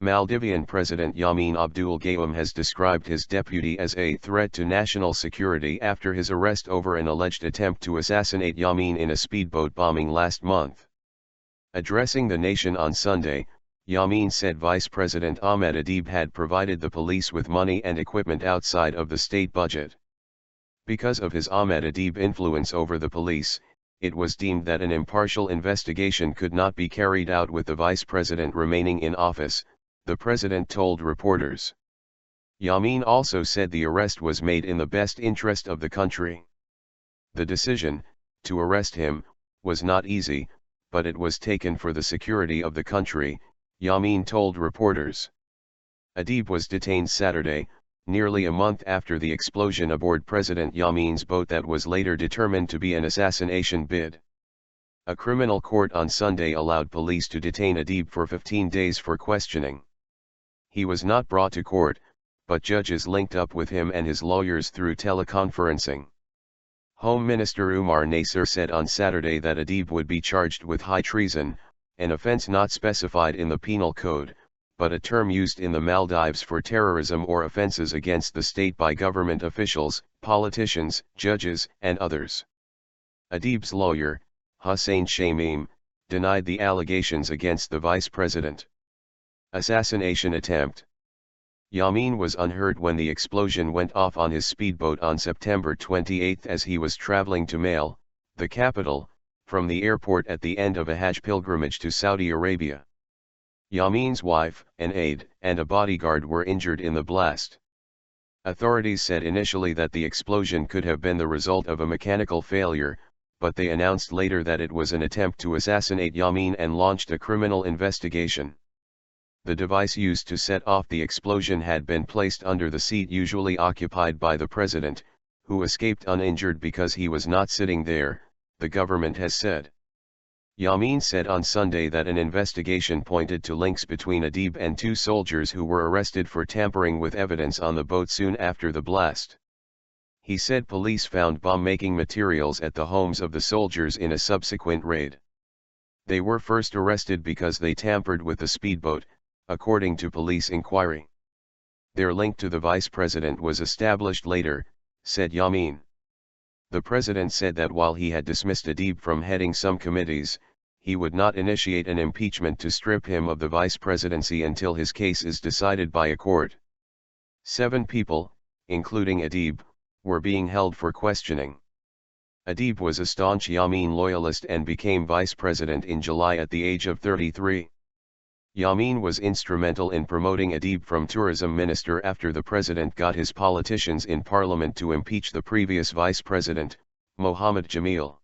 Maldivian President Yameen Abdul Gayoom has described his deputy as a threat to national security after his arrest over an alleged attempt to assassinate Yameen in a speedboat bombing last month. Addressing the nation on Sunday, Yameen said Vice President Ahmed Adeeb had provided the police with money and equipment outside of the state budget. Because of his Ahmed Adeeb influence over the police, it was deemed that an impartial investigation could not be carried out with the vice president remaining in office, the president told reporters. Yameen also said the arrest was made in the best interest of the country. The decision, to arrest him, was not easy, but it was taken for the security of the country, Yameen told reporters. Adeeb was detained Saturday, nearly a month after the explosion aboard President Yameen's boat that was later determined to be an assassination bid. A criminal court on Sunday allowed police to detain Adeeb for 15 days for questioning. He was not brought to court, but judges linked up with him and his lawyers through teleconferencing. Home Minister Umar Nasser said on Saturday that Adeeb would be charged with high treason, an offense not specified in the penal code, but a term used in the Maldives for terrorism or offenses against the state by government officials, politicians, judges, and others. Adeeb's lawyer, Hussein Shamim, denied the allegations against the vice president. Assassination attempt. Yameen was unhurt when the explosion went off on his speedboat on September 28 as he was traveling to Mal, the capital, from the airport at the end of a Hajj pilgrimage to Saudi Arabia. Yameen's wife, an aide, and a bodyguard were injured in the blast. Authorities said initially that the explosion could have been the result of a mechanical failure, but they announced later that it was an attempt to assassinate Yameen and launched a criminal investigation. The device used to set off the explosion had been placed under the seat usually occupied by the president, who escaped uninjured because he was not sitting there, the government has said. Yameen said on Sunday that an investigation pointed to links between Adeeb and two soldiers who were arrested for tampering with evidence on the boat soon after the blast. He said police found bomb-making materials at the homes of the soldiers in a subsequent raid. They were first arrested because they tampered with the speedboat, according to police inquiry. Their link to the vice president was established later, said Yameen. The president said that while he had dismissed Adeeb from heading some committees, he would not initiate an impeachment to strip him of the vice presidency until his case is decided by a court. 7 people, including Adeeb, were being held for questioning. Adeeb was a staunch Yameen loyalist and became vice president in July at the age of 33. Yameen was instrumental in promoting Adeeb from tourism minister after the president got his politicians in parliament to impeach the previous vice president, Mohammed Jamil.